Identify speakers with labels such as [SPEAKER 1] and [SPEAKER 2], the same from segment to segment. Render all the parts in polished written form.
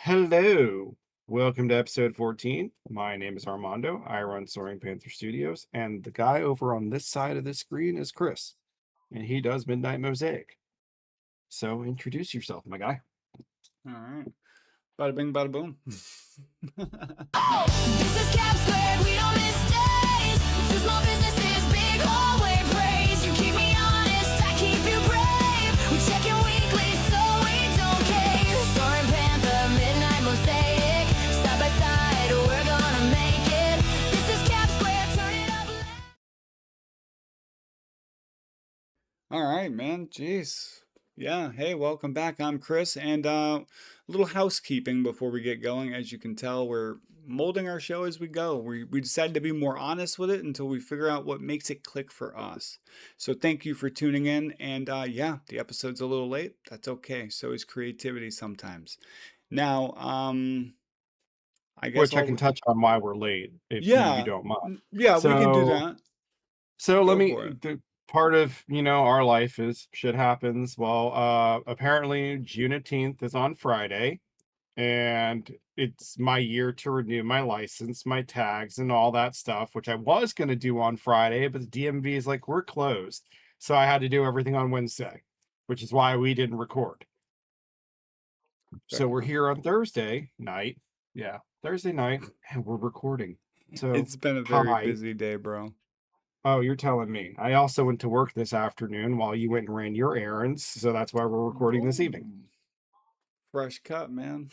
[SPEAKER 1] Hello. Welcome to episode 14. My name is Armando. I run SoaringPanther Studios, and the guy over on this side of the screen is Chris, and he does Midnight Mosaic. So introduce yourself, my guy.
[SPEAKER 2] All right. Bada bing, bada boom.
[SPEAKER 3] This is CAP², we don't miss days. Two small businesses, big hallway praise. You keep me honest, I keep you brave. We check in weekly, so we don't care. Soaring Panther, Midnight Mosaic. Side by side, we're gonna make it. This is CAP², turn it up loud.
[SPEAKER 2] All right, man. Jeez. Yeah. Hey, welcome back. I'm Chris, and a little housekeeping before we get going. As you can tell, we're molding our show as we go. We decided to be more honest with it until we figure out what makes it click for us. So thank you for tuning in. And yeah, the episode's a little late. That's okay. So is creativity sometimes. Now, I guess
[SPEAKER 1] Which I
[SPEAKER 2] all
[SPEAKER 1] can
[SPEAKER 2] we,
[SPEAKER 1] touch on why we're late, if you
[SPEAKER 2] yeah,
[SPEAKER 1] don't mind.
[SPEAKER 2] yeah, we can do
[SPEAKER 1] So,
[SPEAKER 2] that.
[SPEAKER 1] so let
[SPEAKER 2] Go
[SPEAKER 1] me.
[SPEAKER 2] for it.
[SPEAKER 1] The part of our life is shit happens. Well, apparently Juneteenth is on Friday, and it's my year to renew my license, my tags, and all that stuff, which I was going to do on Friday, but the DMV is like, we're closed. So I had to do everything on Wednesday, which is why we didn't record.
[SPEAKER 2] Fair
[SPEAKER 1] So we're
[SPEAKER 2] enough.
[SPEAKER 1] here on Thursday night. Yeah, Thursday night, and we're recording. So,
[SPEAKER 2] It's been a very
[SPEAKER 1] hi.
[SPEAKER 2] busy day, bro.
[SPEAKER 1] Oh, you're telling me. I also went to work this afternoon while you went and ran your errands. So that's why we're recording this evening.
[SPEAKER 2] Boom. Fresh cut, man.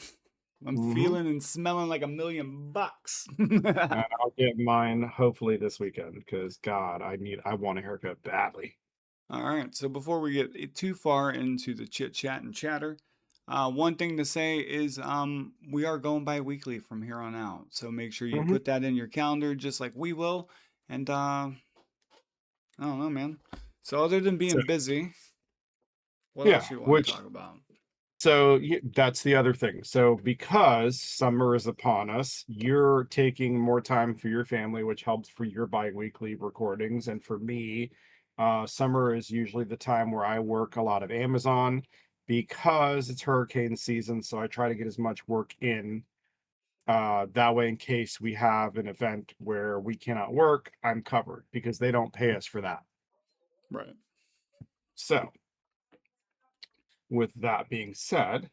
[SPEAKER 2] I'm
[SPEAKER 1] Hmm.
[SPEAKER 2] feeling and smelling like $1,000,000.
[SPEAKER 1] And I'll get mine hopefully this weekend because God, I want a haircut badly.
[SPEAKER 2] All right. So before we get too far into the chit chat and chatter, one thing to say is we are going bi-weekly from here on out. So make sure you
[SPEAKER 1] Hmm.
[SPEAKER 2] put that in your calendar just like we will. And I don't know, man. So other than
[SPEAKER 1] So
[SPEAKER 2] being busy, what
[SPEAKER 1] yeah,
[SPEAKER 2] else you want to
[SPEAKER 1] which
[SPEAKER 2] talk about?
[SPEAKER 1] that's the other thing. So because summer is upon us, you're taking more time for your family, which helps for your bi-weekly recordings. And for me, summer is usually the time where I work a lot of Amazon because it's hurricane season. So I try to get as much work in. That way, in case we have an event where we cannot work, I'm covered because they don't pay us for that.
[SPEAKER 2] Right.
[SPEAKER 1] So, with that being said,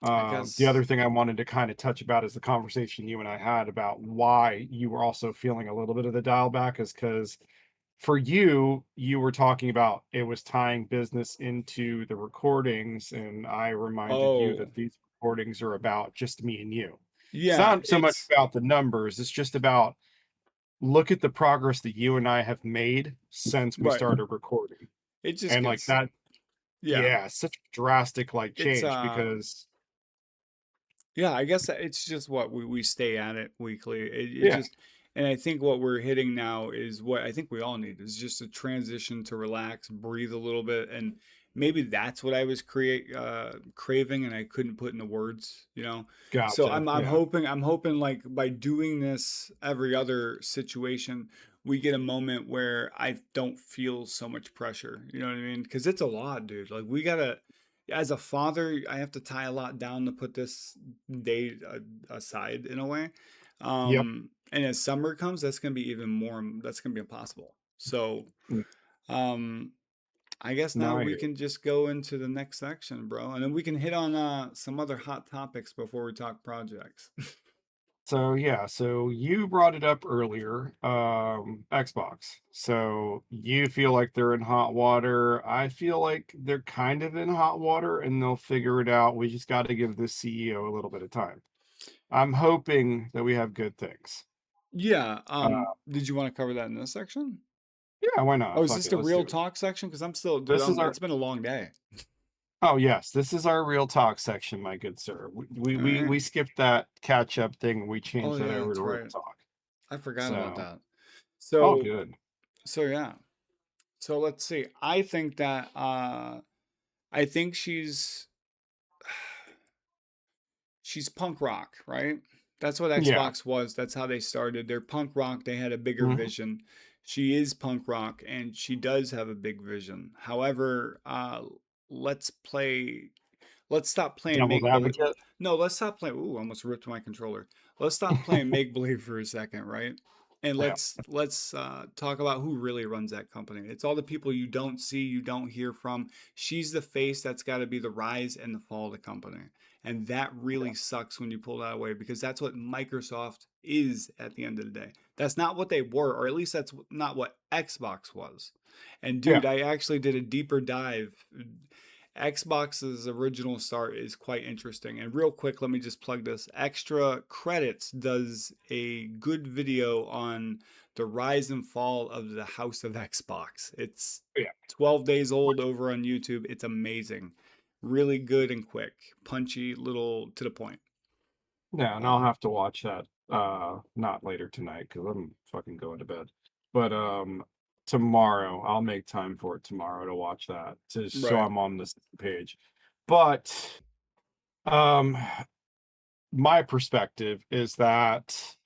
[SPEAKER 2] I
[SPEAKER 1] the
[SPEAKER 2] guess.
[SPEAKER 1] other thing I wanted to kind of touch about is the conversation you and I had about why you were also feeling a little bit of the dial back is because for you, you were talking about it was tying business into the recordings, and I reminded you
[SPEAKER 2] Oh,
[SPEAKER 1] that these recordings are about just me and you. It's
[SPEAKER 2] yeah.
[SPEAKER 1] not so much about the numbers, it's just about look at the progress that you and I have made since we
[SPEAKER 2] Right.
[SPEAKER 1] started recording.
[SPEAKER 2] It just
[SPEAKER 1] And like
[SPEAKER 2] gets,
[SPEAKER 1] that,
[SPEAKER 2] yeah.
[SPEAKER 1] yeah, such a drastic like
[SPEAKER 2] It's
[SPEAKER 1] change because
[SPEAKER 2] yeah, I guess it's just what we stay at it weekly. It
[SPEAKER 1] yeah,
[SPEAKER 2] just, and I think what we're hitting now is what I think we all need is just a transition to relax, breathe a little bit, and maybe that's what I was craving and I couldn't put into words, you know. So
[SPEAKER 1] gotcha. Yeah.
[SPEAKER 2] I'm hoping like by doing this every other situation, we get a moment where I don't feel so much pressure. You know what I mean? Because it's a lot, dude. Like we gotta. As a father, I have to tie a lot down to put this day aside in a way.
[SPEAKER 1] Yep.
[SPEAKER 2] And as summer comes, that's gonna be even more. That's gonna be impossible. So,
[SPEAKER 1] Mm.
[SPEAKER 2] um, I guess
[SPEAKER 1] No,
[SPEAKER 2] now
[SPEAKER 1] I
[SPEAKER 2] we
[SPEAKER 1] hear you.
[SPEAKER 2] can just go into the next section, bro, and then we can hit on some other hot topics before we talk projects.
[SPEAKER 1] So yeah, so you brought it up earlier, Xbox. So you feel like they're in hot water. I feel like they're kind of in hot water and they'll figure it out. We just got to give the CEO a little bit of time. I'm hoping that we have good things.
[SPEAKER 2] Yeah.
[SPEAKER 1] Uh,
[SPEAKER 2] Did you want to cover that in this section?
[SPEAKER 1] yeah, why
[SPEAKER 2] Oh,
[SPEAKER 1] not?
[SPEAKER 2] is
[SPEAKER 1] Fuck
[SPEAKER 2] this
[SPEAKER 1] it,
[SPEAKER 2] the
[SPEAKER 1] let's
[SPEAKER 2] real
[SPEAKER 1] do it.
[SPEAKER 2] talk section? Because I'm still, dude.
[SPEAKER 1] This is our
[SPEAKER 2] It's been a long day.
[SPEAKER 1] Oh yes, this is our real talk section, my good sir. We
[SPEAKER 2] All
[SPEAKER 1] we
[SPEAKER 2] right.
[SPEAKER 1] we skipped that catch up thing. We
[SPEAKER 2] Oh
[SPEAKER 1] changed that
[SPEAKER 2] yeah,
[SPEAKER 1] over to
[SPEAKER 2] that's
[SPEAKER 1] real
[SPEAKER 2] right.
[SPEAKER 1] talk.
[SPEAKER 2] I forgot about
[SPEAKER 1] So
[SPEAKER 2] that.
[SPEAKER 1] all
[SPEAKER 2] So
[SPEAKER 1] good.
[SPEAKER 2] So yeah. So let's see. I think that I think she's punk rock, right? That's what
[SPEAKER 1] Yeah.
[SPEAKER 2] Xbox was. That's how they started. They're punk rock. They had a bigger
[SPEAKER 1] Hmm.
[SPEAKER 2] vision. She is punk rock and she does have a big vision. However, let's play Let's stop playing
[SPEAKER 1] Devil's
[SPEAKER 2] make believe.
[SPEAKER 1] advocate.
[SPEAKER 2] No, let's stop playing. Ooh, almost ripped my controller. Let's stop playing make believe for a second, right? And
[SPEAKER 1] Yeah,
[SPEAKER 2] let's talk about who really runs that company. It's all the people you don't see, you don't hear from. She's the face that's got to be the rise and the fall of the company. And that really sucks when you pull that away because that's what Microsoft is at the end of the day. That's not what they were, or at least that's not what Xbox was. And
[SPEAKER 1] yeah.
[SPEAKER 2] dude, I actually did a deeper dive. Xbox's original start is quite interesting. And real quick, let me just plug this. Extra Credits does a good video on the rise and fall of the House of Xbox. It's
[SPEAKER 1] Yeah.
[SPEAKER 2] 12 days old over on YouTube. It's amazing. Really good and quick, punchy, little to the point.
[SPEAKER 1] Yeah, and I'll have to watch that not later tonight because I'm fucking going to bed. But tomorrow I'll make time for it tomorrow to watch that to so
[SPEAKER 2] Right.
[SPEAKER 1] I'm on this page. But um my perspective is that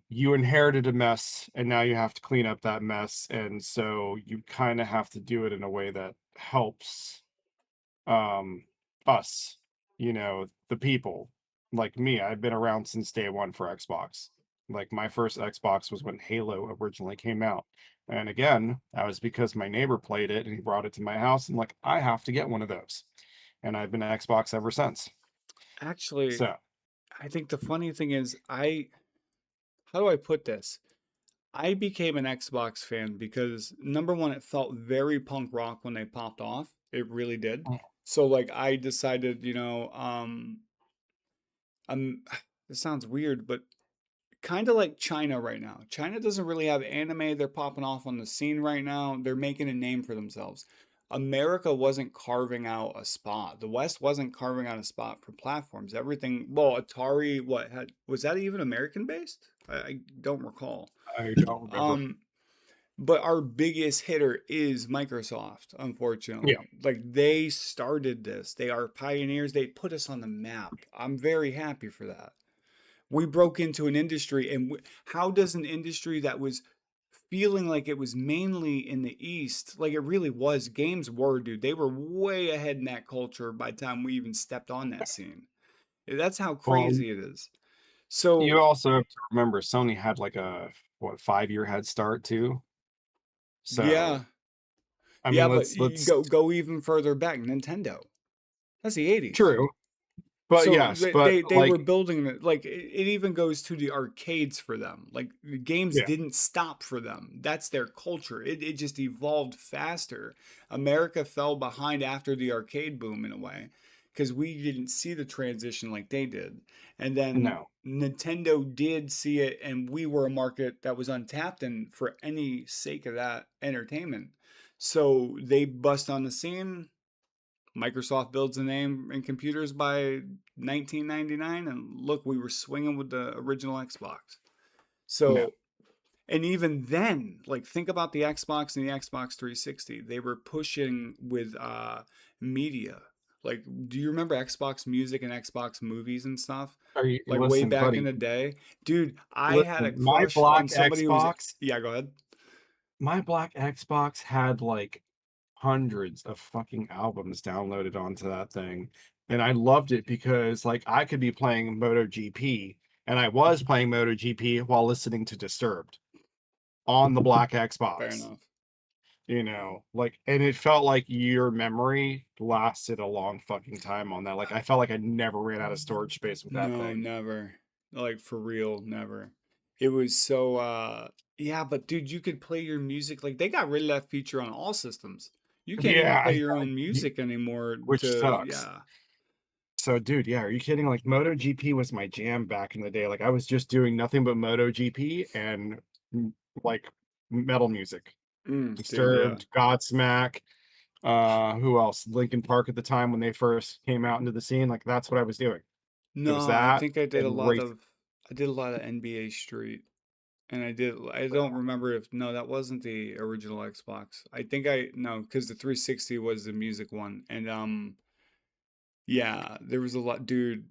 [SPEAKER 1] you inherited a mess and now you have to clean up that mess, and so you kind of have to do it in a way that helps um us, the people. Like me, I've been around since day one for Xbox. Like my first Xbox was when Halo originally came out, and again that was because my neighbor played it and he brought it to my house, and like I have to get one of those, and I've been an Xbox ever since.
[SPEAKER 2] Actually,
[SPEAKER 1] So
[SPEAKER 2] I think the funny thing is, how do I put this? I became an Xbox fan because number one, it felt very punk rock when they popped off. It really did. So like I decided, I'm this sounds weird, but kind of like China right now. China doesn't really have anime. They're popping off on the scene right now. They're making a name for themselves. America wasn't carving out a spot. The West wasn't carving out a spot for platforms. Everything, well, Atari, was that even American based? I don't recall.
[SPEAKER 1] I don't remember.
[SPEAKER 2] Um, but our biggest hitter is Microsoft,
[SPEAKER 1] Yeah.
[SPEAKER 2] unfortunately. Like they started this. They are pioneers. They put us on the map. I'm very happy for that. We broke into an industry, and how does an industry that was feeling like it was mainly in the East, like it really was, games were, dude, they were way ahead in that culture by the time we even stepped on that scene. That's how
[SPEAKER 1] Well,
[SPEAKER 2] crazy it is. So,
[SPEAKER 1] you also have to remember Sony had like a what 5-year head start too. So
[SPEAKER 2] yeah,
[SPEAKER 1] I
[SPEAKER 2] yeah,
[SPEAKER 1] mean,
[SPEAKER 2] but
[SPEAKER 1] let's
[SPEAKER 2] go even further back, Nintendo. That's the 80s.
[SPEAKER 1] true, but
[SPEAKER 2] So
[SPEAKER 1] yes, but
[SPEAKER 2] they
[SPEAKER 1] like
[SPEAKER 2] were building it, like it even goes to the arcades for them. Like the games
[SPEAKER 1] yeah,
[SPEAKER 2] didn't stop for them. That's their culture. It just evolved faster. America fell behind after the arcade boom in a way because we didn't see the transition like they did. And then
[SPEAKER 1] no.
[SPEAKER 2] Nintendo did see it, and we were a market that was untapped and for any sake of that entertainment. So they bust on the scene. Microsoft builds a name in computers by 1999, and look, we were swinging with the original Xbox.
[SPEAKER 1] Yeah.
[SPEAKER 2] So, and even then, like think about the Xbox and the Xbox 360. They were pushing with media. Like, do you remember Xbox Music and Xbox Movies and stuff?
[SPEAKER 1] Are you
[SPEAKER 2] Like way
[SPEAKER 1] listen,
[SPEAKER 2] back in
[SPEAKER 1] buddy?
[SPEAKER 2] the day, dude. I had a
[SPEAKER 1] Listen,
[SPEAKER 2] crush on somebody who was. Yeah, go ahead.
[SPEAKER 1] My black Xbox had like hundreds of fucking albums downloaded onto that thing. And I loved it because like I could be playing MotoGP, and I was playing MotoGP while listening to Disturbed on the black
[SPEAKER 2] Fair
[SPEAKER 1] Xbox.
[SPEAKER 2] enough.
[SPEAKER 1] Like, and it felt like your memory lasted a long fucking time on that. Like I felt like I never ran out of storage space with that
[SPEAKER 2] No,
[SPEAKER 1] thing.
[SPEAKER 2] never. Like for real, never. It was so yeah, but dude, you could play your music like they got rid of that feature on all systems. You can't even
[SPEAKER 1] Yeah,
[SPEAKER 2] play your own music anymore
[SPEAKER 1] which
[SPEAKER 2] to
[SPEAKER 1] sucks.
[SPEAKER 2] yeah.
[SPEAKER 1] So, dude, yeah, are you kidding? Like MotoGP was my jam back in the day. Like I was just doing nothing but MotoGP and like metal music.
[SPEAKER 2] Dude, yeah.
[SPEAKER 1] Disturbed, Godsmack, who else? Linkin Park at the time when they first came out into the scene. Like that's what I was doing. It was
[SPEAKER 2] No, I
[SPEAKER 1] that
[SPEAKER 2] think
[SPEAKER 1] and racing.
[SPEAKER 2] I did a lot of NBA Street. And I don't remember if no, that wasn't the original Xbox. I think I no, because the 360 was the music one. And yeah, there was a lot, dude.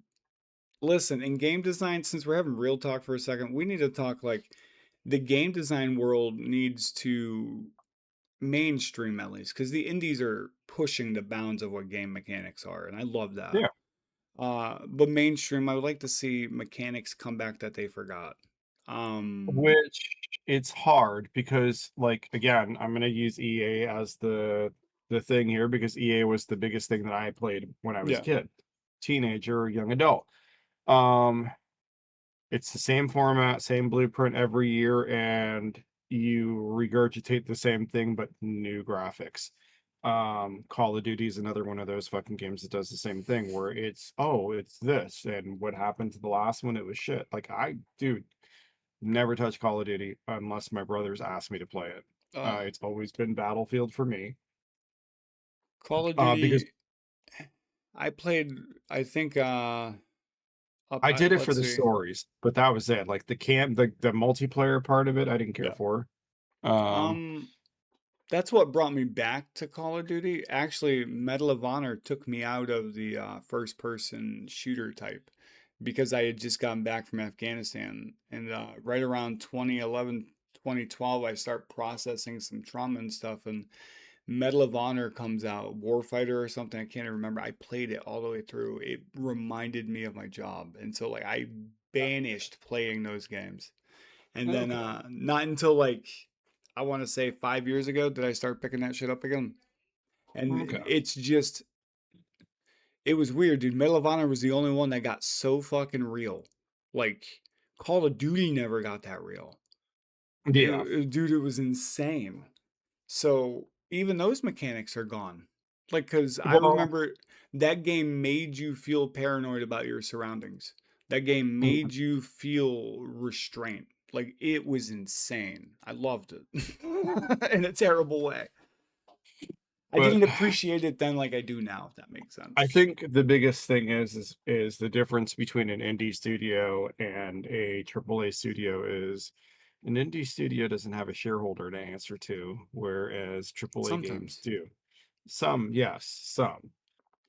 [SPEAKER 2] Listen, in game design, since we're having real talk for a second, we need to talk like the game design world needs to mainstream at least, because the indies are pushing the bounds of what game mechanics are, and I love that.
[SPEAKER 1] Yeah.
[SPEAKER 2] But mainstream, I would like to see mechanics come back that they forgot. Um,
[SPEAKER 1] Which it's hard because, like, again, I'm gonna use EA as the thing here because EA was the biggest thing that I played when I was a
[SPEAKER 2] yeah.
[SPEAKER 1] kid, teenager, young adult. Um, it's the same format, same blueprint every year, and you regurgitate the same thing but new graphics. Call of Duty is another one of those fucking games that does the same thing where it's, oh, it's this, and what happened to the last one? It was shit. Like, dude, never touch Call of Duty unless my brothers ask me to play it.
[SPEAKER 2] Uh,
[SPEAKER 1] It's always been Battlefield for me.
[SPEAKER 2] Call of
[SPEAKER 1] Because
[SPEAKER 2] Duty, I played, I think,
[SPEAKER 1] I did it for
[SPEAKER 2] let's
[SPEAKER 1] the
[SPEAKER 2] see.
[SPEAKER 1] stories, but that was it. Like the multiplayer part of it, I didn't care
[SPEAKER 2] Yeah.
[SPEAKER 1] for. Um,
[SPEAKER 2] Um, that's what brought me back to Call of Duty. Actually, Medal of Honor took me out of the first person shooter type because I had just gotten back from Afghanistan. And right around 2011, 2012, I start processing some trauma and stuff. And Medal of Honor comes out, Warfighter or something. I can't even remember. I played it all the way through. It reminded me of my job. And so, like, I banished playing those games. And then
[SPEAKER 1] okay,
[SPEAKER 2] not until like I want to say 5 years ago did I start picking that shit up again. And
[SPEAKER 1] okay.
[SPEAKER 2] it's just it was weird, dude. Medal of Honor was the only one that got so fucking real. Like Call of Duty never got that real.
[SPEAKER 1] Yeah.
[SPEAKER 2] Dude, it was insane. So even those mechanics are gone. Like, cause I
[SPEAKER 1] Well,
[SPEAKER 2] remember that game made you feel paranoid about your surroundings. That game
[SPEAKER 1] mm,
[SPEAKER 2] made you feel restraint. Like it was insane. I loved it in a terrible way. I
[SPEAKER 1] but
[SPEAKER 2] didn't appreciate it then like I do now, if that makes
[SPEAKER 1] I
[SPEAKER 2] sense.
[SPEAKER 1] think the biggest thing is the difference between an indie studio and a AAA studio is an indie studio doesn't have a shareholder to answer to, whereas AAA games
[SPEAKER 2] Sometimes.
[SPEAKER 1] do. Some, yes, some.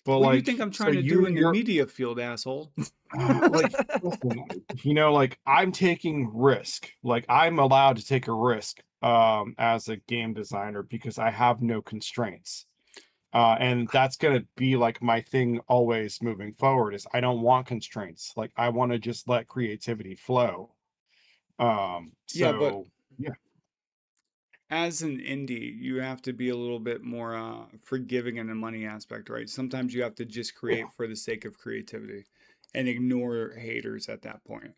[SPEAKER 1] But
[SPEAKER 2] What do you think
[SPEAKER 1] like,
[SPEAKER 2] I'm
[SPEAKER 1] so
[SPEAKER 2] trying to do in the
[SPEAKER 1] you're
[SPEAKER 2] media field, asshole?
[SPEAKER 1] like, listen, like I'm taking risk. Like I'm allowed to take a risk as a game designer because I have no constraints. And that's gonna be like my thing always moving forward is I don't want constraints. Like I want to just let creativity flow.
[SPEAKER 2] Yeah, but
[SPEAKER 1] So yeah.
[SPEAKER 2] as an indie, you have to be a little bit more forgiving in the money aspect, right? Sometimes you have to just
[SPEAKER 1] Yeah.
[SPEAKER 2] create for the sake of creativity and ignore haters at that point.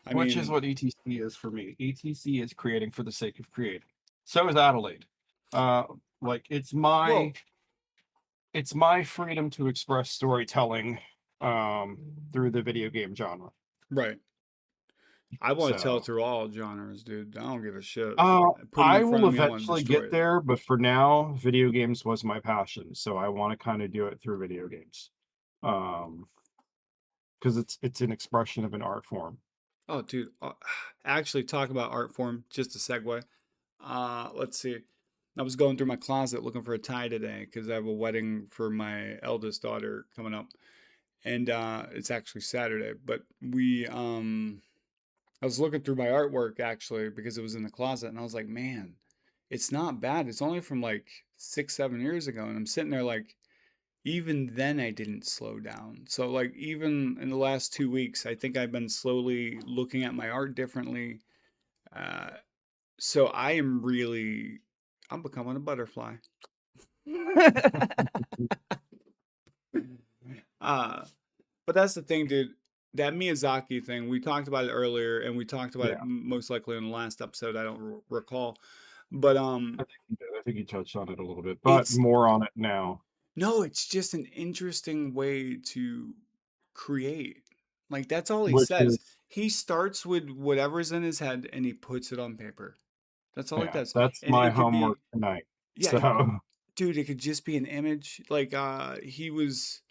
[SPEAKER 2] I
[SPEAKER 1] Which is
[SPEAKER 2] mean,
[SPEAKER 1] what ETC is for me. ETC is creating for the sake of creating. So is Adelaide. Uh like
[SPEAKER 2] well,
[SPEAKER 1] it's my freedom to express storytelling through the video game genre.
[SPEAKER 2] right. I want to tell
[SPEAKER 1] So
[SPEAKER 2] through all genres, dude. I don't give a shit.
[SPEAKER 1] uh
[SPEAKER 2] Put them
[SPEAKER 1] I
[SPEAKER 2] in front
[SPEAKER 1] will
[SPEAKER 2] of me, I want to
[SPEAKER 1] eventually
[SPEAKER 2] destroy
[SPEAKER 1] get
[SPEAKER 2] it.
[SPEAKER 1] there, but for now, video games was my passion. So I want to kind of do it through video games. Um because it's an expression of an art form.
[SPEAKER 2] Oh, dude. Actually, talk about art form. Just a segue. Let's see. I was going through my closet looking for a tie today because I have a wedding for my eldest daughter coming up, and it's actually Saturday. But I was looking through my artwork actually because it was in the closet, and I was like, man, it's not bad. It's only from like 6, 7 years ago, and I'm sitting there like, even then I didn't slow down. So like even in the last 2 weeks, I think I've been slowly looking at my art differently. Uh, so I'm becoming a butterfly. uh, but that's the thing, dude. That Miyazaki thing, we talked about it earlier, and we talked about it
[SPEAKER 1] Yeah,
[SPEAKER 2] most likely in the last episode. I don't recall, but
[SPEAKER 1] I think you touched on it a little bit, but
[SPEAKER 2] it's
[SPEAKER 1] more on it now,
[SPEAKER 2] no, it's just an interesting way to create. Like that's all he
[SPEAKER 1] which
[SPEAKER 2] says.
[SPEAKER 1] is
[SPEAKER 2] He starts with whatever's in his head and he puts it on paper. That's all he
[SPEAKER 1] yeah,
[SPEAKER 2] does.
[SPEAKER 1] that's
[SPEAKER 2] And
[SPEAKER 1] my
[SPEAKER 2] it could
[SPEAKER 1] homework
[SPEAKER 2] be,
[SPEAKER 1] tonight.
[SPEAKER 2] yeah,
[SPEAKER 1] So
[SPEAKER 2] dude, it could just be an image. Like he was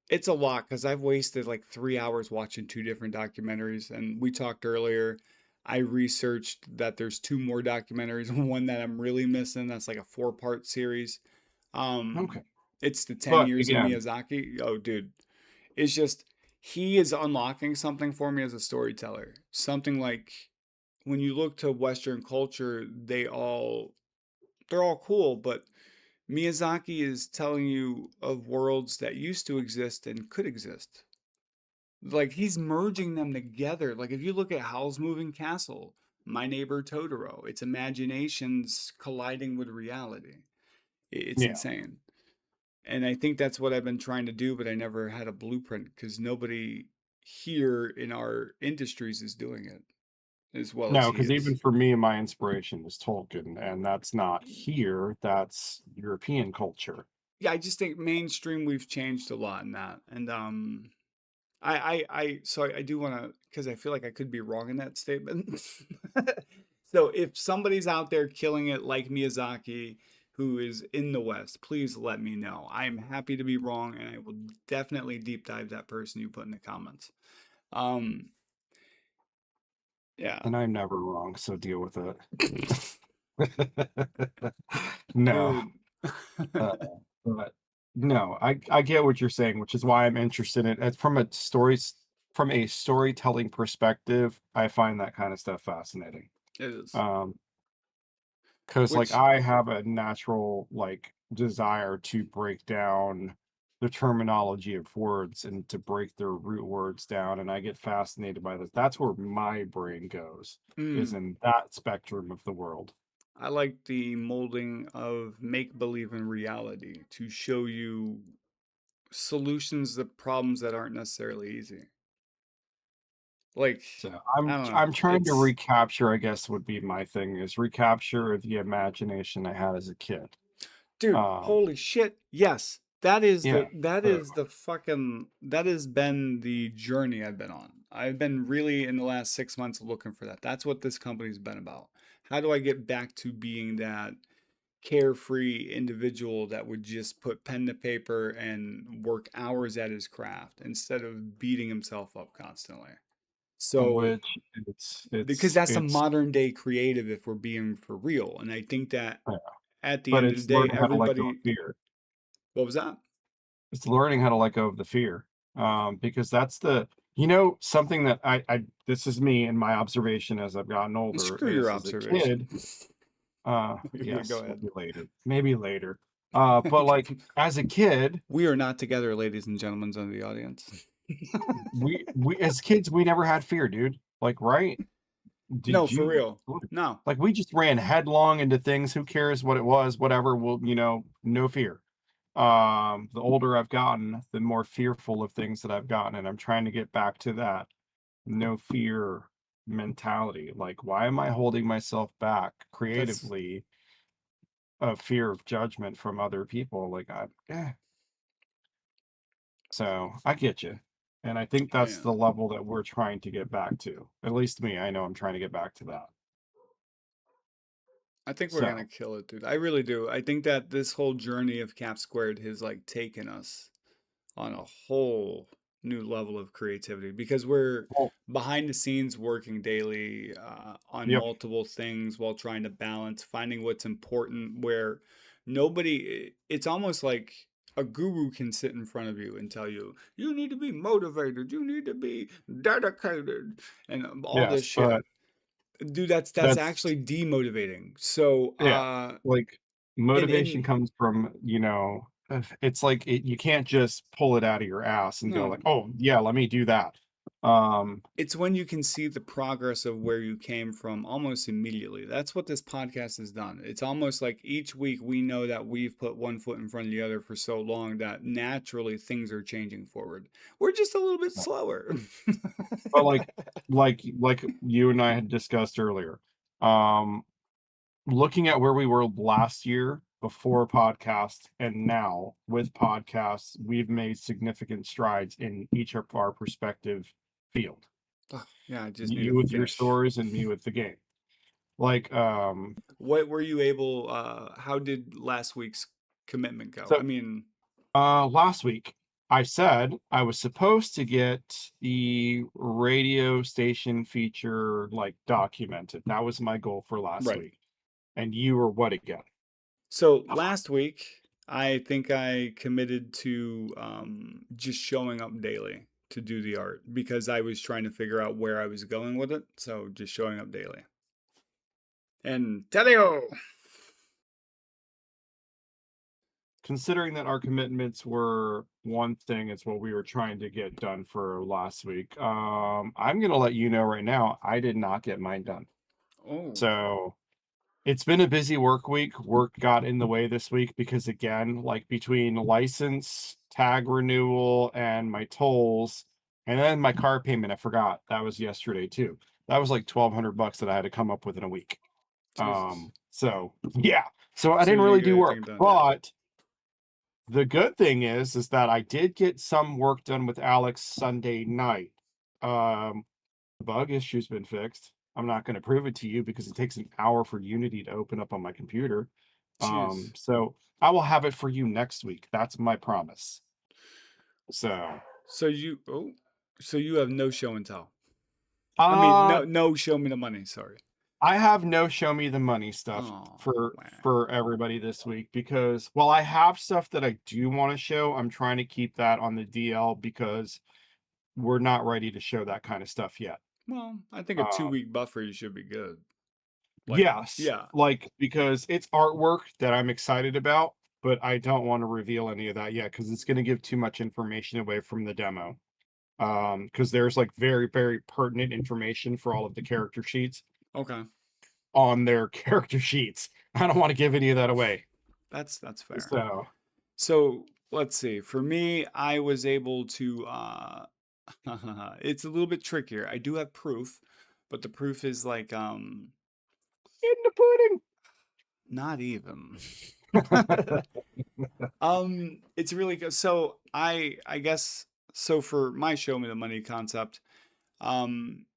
[SPEAKER 2] it's a lot because I've wasted like 3 hours watching two different documentaries. And we talked earlier. I researched that there's two more documentaries, one that I'm really missing. That's like a 4-part series. Um,
[SPEAKER 1] okay.
[SPEAKER 2] it's the 10
[SPEAKER 1] But
[SPEAKER 2] years of
[SPEAKER 1] again,
[SPEAKER 2] Miyazaki. Oh, dude, it's just he is unlocking something for me as a storyteller. Something like when you look to Western culture, they all they're all cool, but Miyazaki is telling you of worlds that used to exist and could exist. Like he's merging them together. Like if you look at Howl's Moving Castle, My Neighbor Totoro, it's imaginations colliding with reality. It's
[SPEAKER 1] Yeah.
[SPEAKER 2] insane. And I think that's what I've been trying to do, but I never had a blueprint because nobody here in our industries is doing it as well as
[SPEAKER 1] No,
[SPEAKER 2] he
[SPEAKER 1] because even
[SPEAKER 2] is.
[SPEAKER 1] for me, my inspiration is Tolkien, and that's not here. That's European culture.
[SPEAKER 2] Yeah, I just think mainstream we've changed a lot in that. And so I do want to, because I feel like I could be wrong in that statement. So if somebody's out there killing it like Miyazaki, who is in the West, please let me know. I am happy to be wrong, and I will definitely deep dive that person you put in the comments. Um, yeah,
[SPEAKER 1] And I'm never wrong, so deal with it. No,
[SPEAKER 2] dude.
[SPEAKER 1] uh, but no, I get what you're saying, which is why I'm interested in it from a storytelling perspective. I find that kind of stuff fascinating.
[SPEAKER 2] It is.
[SPEAKER 1] Um, because like
[SPEAKER 2] Which,
[SPEAKER 1] I have a natural like desire to break down the terminology of words and to break their root words down, and I get fascinated by this. That's where my brain goes, is
[SPEAKER 2] mm,
[SPEAKER 1] in that spectrum of the world.
[SPEAKER 2] I like the molding of make believe in reality to show you solutions to problems that aren't necessarily easy. Like,
[SPEAKER 1] So
[SPEAKER 2] I don't know.
[SPEAKER 1] I'm trying to
[SPEAKER 2] It's
[SPEAKER 1] recapture, I guess would be my thing, is recapture the imagination I had as a kid.
[SPEAKER 2] dude,
[SPEAKER 1] Um,
[SPEAKER 2] holy shit. Yes.
[SPEAKER 1] yeah.
[SPEAKER 2] That
[SPEAKER 1] So
[SPEAKER 2] is the fucking that has been the journey I've been on. I've been really in the last 6 months looking for that. That's what this company's been about. How do I get back to being that carefree individual that would just put pen to paper and work hours at his craft instead of beating himself up constantly? So,
[SPEAKER 1] which
[SPEAKER 2] because that's the
[SPEAKER 1] it's
[SPEAKER 2] modern day creative if we're being for real. And I think that
[SPEAKER 1] yeah,
[SPEAKER 2] at the
[SPEAKER 1] but
[SPEAKER 2] end of the
[SPEAKER 1] it's
[SPEAKER 2] day,
[SPEAKER 1] learning how to let go of
[SPEAKER 2] everybody,
[SPEAKER 1] fear.
[SPEAKER 2] what was that?
[SPEAKER 1] It's learning how to let go of the fear. Because that's the something that I this is me and my observation as I've gotten older
[SPEAKER 2] Screw your
[SPEAKER 1] is as a kid,
[SPEAKER 2] observation. Yeah, go
[SPEAKER 1] yes,
[SPEAKER 2] ahead.
[SPEAKER 1] maybe later. But like as a kid,
[SPEAKER 2] We are not together, ladies and gentlemen of the audience.
[SPEAKER 1] we as kids we never had fear, dude. Like, right?
[SPEAKER 2] No,
[SPEAKER 1] Did
[SPEAKER 2] for
[SPEAKER 1] you
[SPEAKER 2] real. No.
[SPEAKER 1] like we just ran headlong into things, who cares what it was, whatever, will no fear. The older I've gotten, the more fearful of things that I've gotten, and I'm trying to get back to that no fear mentality. Like, why am I holding myself back
[SPEAKER 2] That's,
[SPEAKER 1] creatively of fear of judgment from other people? So I get you. And I think that's
[SPEAKER 2] yeah.
[SPEAKER 1] the level that we're trying to get back to. At least me, I know I'm trying to get back to that.
[SPEAKER 2] I think we're gonna
[SPEAKER 1] So,
[SPEAKER 2] kill it, dude. I really do. I think that this whole journey of Cap² has like taken us on a whole new level of creativity because we're
[SPEAKER 1] well,
[SPEAKER 2] behind the scenes working daily on
[SPEAKER 1] yep,
[SPEAKER 2] multiple things while trying to balance finding what's important where nobody it's almost like a guru can sit in front of you and tell you you need to be motivated, you need to be dedicated, and all this
[SPEAKER 1] yes,
[SPEAKER 2] shit.
[SPEAKER 1] but
[SPEAKER 2] Dude, that's
[SPEAKER 1] that's
[SPEAKER 2] actually demotivating. So
[SPEAKER 1] yeah, like motivation
[SPEAKER 2] and
[SPEAKER 1] comes from, it's like you can't just pull it out of your ass and go
[SPEAKER 2] no,
[SPEAKER 1] like, oh yeah, let me do that. Um,
[SPEAKER 2] it's when you can see the progress of where you came from almost immediately. That's what this podcast has done. It's almost like each week we know that we've put one foot in front of the other for so long that naturally things are changing forward. We're just a little bit slower.
[SPEAKER 1] but like you and I had discussed earlier, um, looking at where we were last year before podcast and now with podcasts, we've made significant strides in each of our perspective field.
[SPEAKER 2] Oh, yeah, I just need to
[SPEAKER 1] You with your
[SPEAKER 2] finish.
[SPEAKER 1] stories and me with the game. Like,
[SPEAKER 2] What were you able, how did last week's commitment go? I
[SPEAKER 1] so
[SPEAKER 2] mean,
[SPEAKER 1] last week I said I was supposed to get the radio station feature like documented. That was my goal for last
[SPEAKER 2] right.
[SPEAKER 1] week. And you were what again?
[SPEAKER 2] So last week, I think I committed to just showing up daily to do the art because I was trying to figure out where I was going with it. So just showing up daily. And Tadeo!
[SPEAKER 1] considering that our commitments were one thing, it's what we were trying to get done for last week. I'm gonna let you know right now, I did not get mine done.
[SPEAKER 2] Oh,
[SPEAKER 1] So it's been a busy work week. Work got in the way this week because again, like between license, tag renewal, and my tolls, and then my car payment, I forgot that was yesterday too. That was like $1,200 that I had to come up with in a week.
[SPEAKER 2] Jesus.
[SPEAKER 1] So yeah, so I
[SPEAKER 2] So
[SPEAKER 1] didn't
[SPEAKER 2] you didn't
[SPEAKER 1] really
[SPEAKER 2] get
[SPEAKER 1] do
[SPEAKER 2] anything
[SPEAKER 1] work,
[SPEAKER 2] done yet.
[SPEAKER 1] but the good thing is that I did get some work done with Alex Sunday night. Um, bug issue's been fixed. I'm not going to prove it to you because it takes an hour for Unity to open up on my computer.
[SPEAKER 2] Jeez.
[SPEAKER 1] So I will have it for you next week. That's my promise. So,
[SPEAKER 2] Oh, so you have no show and tell. I mean,
[SPEAKER 1] uh,
[SPEAKER 2] no show me the money, sorry.
[SPEAKER 1] I have no show me the money stuff
[SPEAKER 2] Oh,
[SPEAKER 1] for
[SPEAKER 2] man.
[SPEAKER 1] everybody this week because while I have stuff that I do want to show, I'm trying to keep that on the DL because we're not ready to show that kind of stuff yet.
[SPEAKER 2] Well, I think a
[SPEAKER 1] Um,
[SPEAKER 2] 2 week buffer you should be good. Like,
[SPEAKER 1] yes,
[SPEAKER 2] yeah.
[SPEAKER 1] like because it's artwork that I'm excited about, but I don't want to reveal any of that yet because it's going to give too much information away from the demo. Because there's like very, very pertinent information for all of the character sheets
[SPEAKER 2] Okay.
[SPEAKER 1] on their character sheets. I don't want to give any of that away.
[SPEAKER 2] That's fair.
[SPEAKER 1] So,
[SPEAKER 2] So let's see. For me, I was able to it's a little bit trickier. I do have proof, but the proof is like
[SPEAKER 1] in the pudding.
[SPEAKER 2] not even. It's really good. So I guess so for my show me the money concept, um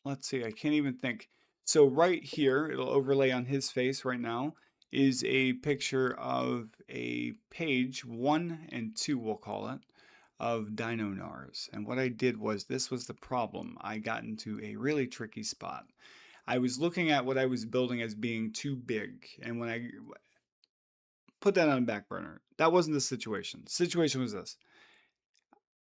[SPEAKER 2] let's see, I can't even think. So right here, it'll overlay on his face right now, is a picture of a page 1 and 2, we'll call it, of Dino Nars. And what I did was, this was the problem. I got into a really tricky spot. I was looking at what I was building as being too big. And when I put that on the back burner, that wasn't the situation. The situation was this.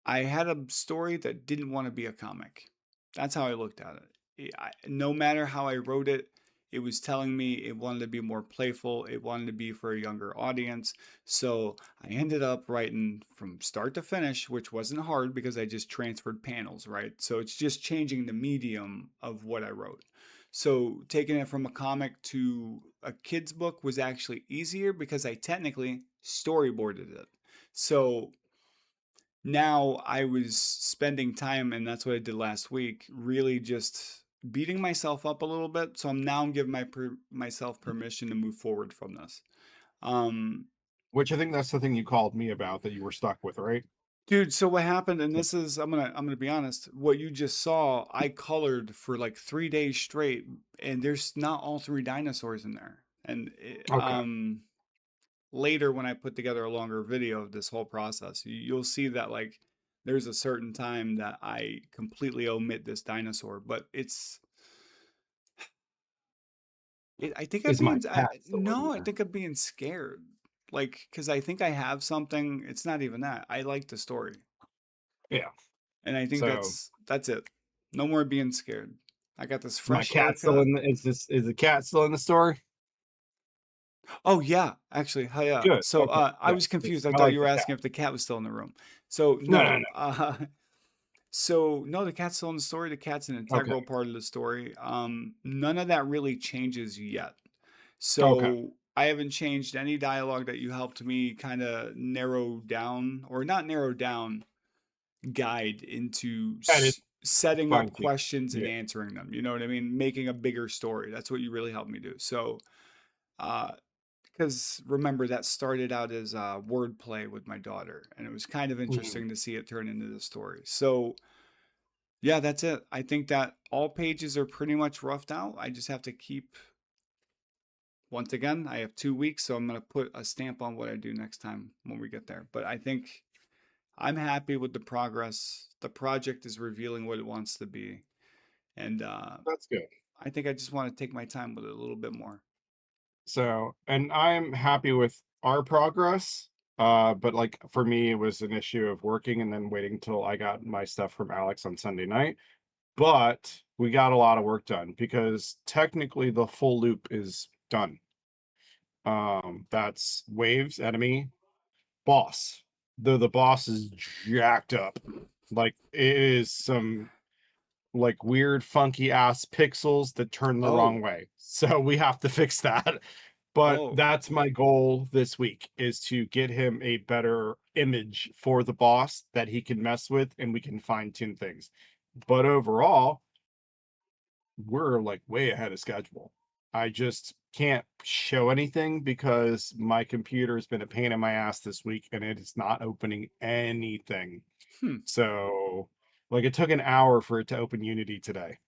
[SPEAKER 2] I had a story that didn't want to be a comic. That's how I looked at it. No matter how I wrote it, it was telling me it wanted to be more playful. It wanted to be for a younger audience. So I ended up writing from start to finish, which wasn't hard because I just transferred panels, right? So it's just changing the medium of what I wrote. So taking it from a comic to a kid's book was actually easier because I technically storyboarded it. So now I was spending time, and that's what I did last week, really just beating myself up a little bit. So I'm giving myself permission to move forward from this. Um,
[SPEAKER 1] Which I think that's the thing you called me about that you were stuck with, right?
[SPEAKER 2] dude, so what happened, and this is I'm gonna be honest, what you just saw, I colored for like 3 days straight, and there's not all three dinosaurs in there. And
[SPEAKER 1] Okay.
[SPEAKER 2] later when I put together a longer video of this whole process, you'll see that like there's a certain time that I completely omit this dinosaur, but I think I'm
[SPEAKER 1] Is my
[SPEAKER 2] being
[SPEAKER 1] cat still in
[SPEAKER 2] no, I
[SPEAKER 1] there?
[SPEAKER 2] think I'm being scared. Like, because I think I have something. It's not even that. I like the story,
[SPEAKER 1] Yeah.
[SPEAKER 2] and I think
[SPEAKER 1] So
[SPEAKER 2] that's it. No more being scared. I got this
[SPEAKER 1] is my
[SPEAKER 2] fresh
[SPEAKER 1] cat still
[SPEAKER 2] haircut.
[SPEAKER 1] in is the cat still in the story?
[SPEAKER 2] Oh yeah, actually, hi, yeah.
[SPEAKER 1] Good.
[SPEAKER 2] So
[SPEAKER 1] Okay.
[SPEAKER 2] I
[SPEAKER 1] Yeah.
[SPEAKER 2] was confused.
[SPEAKER 1] 'Cause
[SPEAKER 2] I
[SPEAKER 1] I
[SPEAKER 2] thought
[SPEAKER 1] like
[SPEAKER 2] you
[SPEAKER 1] the
[SPEAKER 2] were
[SPEAKER 1] cat.
[SPEAKER 2] asking if the cat was still in the room. So
[SPEAKER 1] No, no,
[SPEAKER 2] no. So no, the cat's still in the story. The cat's an
[SPEAKER 1] no. Okay.
[SPEAKER 2] integral part of the story. None of that really changes yet.
[SPEAKER 1] Okay.
[SPEAKER 2] So I haven't changed any dialogue that you helped me kind of narrow down, or not narrow down, guide into
[SPEAKER 1] That is
[SPEAKER 2] setting up
[SPEAKER 1] fine too.
[SPEAKER 2] questions and
[SPEAKER 1] Yeah.
[SPEAKER 2] answering them. You know what I mean? Making a bigger story. That's what you really helped me do. So, uh, because remember that started out as wordplay with my daughter, and it was kind of
[SPEAKER 1] Mhm.
[SPEAKER 2] interesting to see it turn into the story. So yeah, that's it. I think that all pages are pretty much roughed out. I just have to keep, once again, I have 2 weeks, so I'm going to put a stamp on what I do next time when we get there. But I think I'm happy with the progress. The project is revealing what it wants to be. And
[SPEAKER 1] That's good.
[SPEAKER 2] I think I just want to take my time with it a little bit more.
[SPEAKER 1] So, and I'm happy with our progress. But like for me, it was an issue of working and then waiting till I got my stuff from Alex on Sunday night. But we got a lot of work done because technically the full loop is done. That's waves, enemy, boss. Though the boss is jacked up. Like it is some like weird funky ass pixels that turn the wrong
[SPEAKER 2] Oh,
[SPEAKER 1] way. So we have to fix that. But
[SPEAKER 2] oh,
[SPEAKER 1] that's my goal this week is to get him a better image for the boss that he can mess with and we can fine tune things. But overall, we're like way ahead of schedule. I just can't show anything because my computer's been a pain in my ass this week and it is not opening anything.
[SPEAKER 2] hmm.
[SPEAKER 1] So, like it took an hour for it to open Unity today,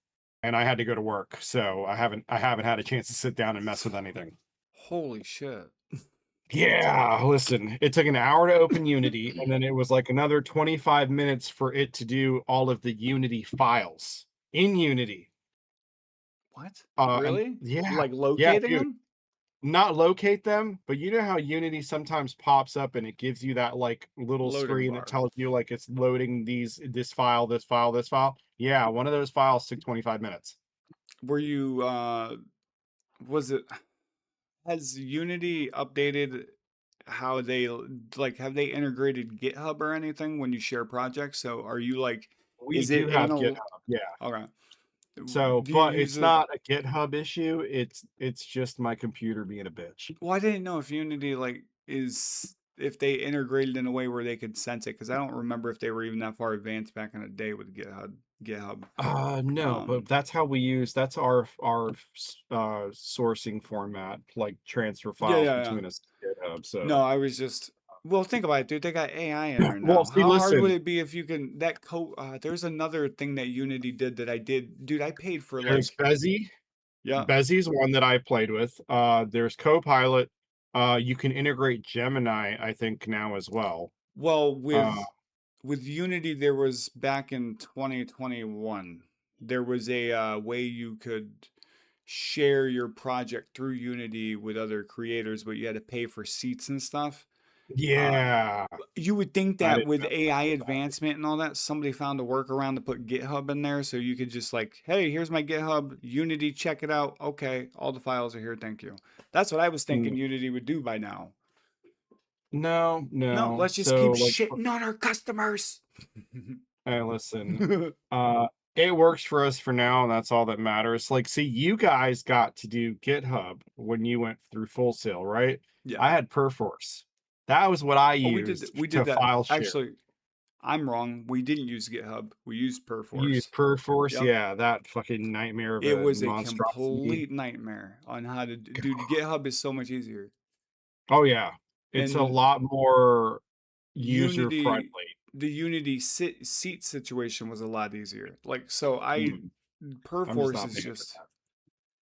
[SPEAKER 1] and I had to go to work, so I haven't had a chance to sit down and mess with anything.
[SPEAKER 2] Holy shit.
[SPEAKER 1] Yeah, listen, it took an hour to open Unity, and then it was like another 25 minutes for it to do all of the Unity files in Unity.
[SPEAKER 2] What?
[SPEAKER 1] And
[SPEAKER 2] Really?
[SPEAKER 1] yeah,
[SPEAKER 2] Like
[SPEAKER 1] yeah,
[SPEAKER 2] locating
[SPEAKER 1] dude.
[SPEAKER 2] them?
[SPEAKER 1] Not locate them, but you know how Unity sometimes pops up and it gives you that like little
[SPEAKER 2] Loading
[SPEAKER 1] screen that
[SPEAKER 2] bar.
[SPEAKER 1] tells you like it's loading this file, this file, this file. Yeah, one of those files took 25 minutes.
[SPEAKER 2] Were you was it has Unity updated how like have they integrated GitHub or anything when you share projects? So are you like
[SPEAKER 1] We
[SPEAKER 2] is
[SPEAKER 1] do
[SPEAKER 2] it
[SPEAKER 1] have
[SPEAKER 2] anal
[SPEAKER 1] GitHub, yeah.
[SPEAKER 2] okay.
[SPEAKER 1] So,
[SPEAKER 2] Do you
[SPEAKER 1] but
[SPEAKER 2] use
[SPEAKER 1] it's
[SPEAKER 2] a
[SPEAKER 1] not a GitHub issue. It's just my computer being a bitch.
[SPEAKER 2] well, I didn't know if Unity like is if they integrated in a way where they could sense it because I don't remember if they were even that far advanced back in the day with GitHub.
[SPEAKER 1] No, but
[SPEAKER 2] Um
[SPEAKER 1] that's how we use that's our sourcing format, like transfer
[SPEAKER 2] yeah,
[SPEAKER 1] files
[SPEAKER 2] yeah, yeah.
[SPEAKER 1] between us and GitHub.
[SPEAKER 2] No,
[SPEAKER 1] So,
[SPEAKER 2] I was just well, think about it, dude. They got AI in there
[SPEAKER 1] well,
[SPEAKER 2] now.
[SPEAKER 1] see,
[SPEAKER 2] How hard would
[SPEAKER 1] listen,
[SPEAKER 2] it be if you can that code? There's another thing that Unity did that I did, dude. I paid for
[SPEAKER 1] there's
[SPEAKER 2] like,
[SPEAKER 1] Bezzy.
[SPEAKER 2] yeah.
[SPEAKER 1] Bezzy's one that I played with. There's Copilot. You can integrate Gemini, I think, now as well.
[SPEAKER 2] Well,
[SPEAKER 1] Uh,
[SPEAKER 2] with Unity, there was back in 2021, there was a way you could share your project through Unity with other creators, but you had to pay for seats and stuff. Uh,
[SPEAKER 1] yeah,
[SPEAKER 2] You would think
[SPEAKER 1] I
[SPEAKER 2] that
[SPEAKER 1] didn't
[SPEAKER 2] with
[SPEAKER 1] mess
[SPEAKER 2] AI
[SPEAKER 1] around with that.
[SPEAKER 2] advancement and all that, somebody found a workaround to put GitHub in there so you could just like, hey, here's my GitHub, Unity, check it out. Okay, all the files are here, thank you. That's what I was thinking Unity would do by now.
[SPEAKER 1] No,
[SPEAKER 2] No,
[SPEAKER 1] no.
[SPEAKER 2] let's just keep
[SPEAKER 1] So, like,
[SPEAKER 2] shitting on our customers.
[SPEAKER 1] hey, listen, uh, it works for us for now, and that's all that matters. Like, see, you guys got to do GitHub when you went through Full Sail, right?
[SPEAKER 2] Yeah.
[SPEAKER 1] I had Perforce. That was what I
[SPEAKER 2] Oh,
[SPEAKER 1] used
[SPEAKER 2] we did
[SPEAKER 1] to
[SPEAKER 2] that.
[SPEAKER 1] file share.
[SPEAKER 2] Actually, I'm wrong. We didn't use GitHub. We used
[SPEAKER 1] You use
[SPEAKER 2] Perforce.
[SPEAKER 1] Perforce,
[SPEAKER 2] Yep.
[SPEAKER 1] yeah, that fucking nightmare of
[SPEAKER 2] It
[SPEAKER 1] a
[SPEAKER 2] was a
[SPEAKER 1] monstrosity.
[SPEAKER 2] complete nightmare on how to dude, GitHub is so much easier.
[SPEAKER 1] Oh, yeah. It's a
[SPEAKER 2] And
[SPEAKER 1] lot more user
[SPEAKER 2] Unity,
[SPEAKER 1] friendly.
[SPEAKER 2] the Unity seat situation was a lot easier. Like, so I,
[SPEAKER 1] Mm, I'm just
[SPEAKER 2] Perforce
[SPEAKER 1] not
[SPEAKER 2] is
[SPEAKER 1] paying for
[SPEAKER 2] just,
[SPEAKER 1] that.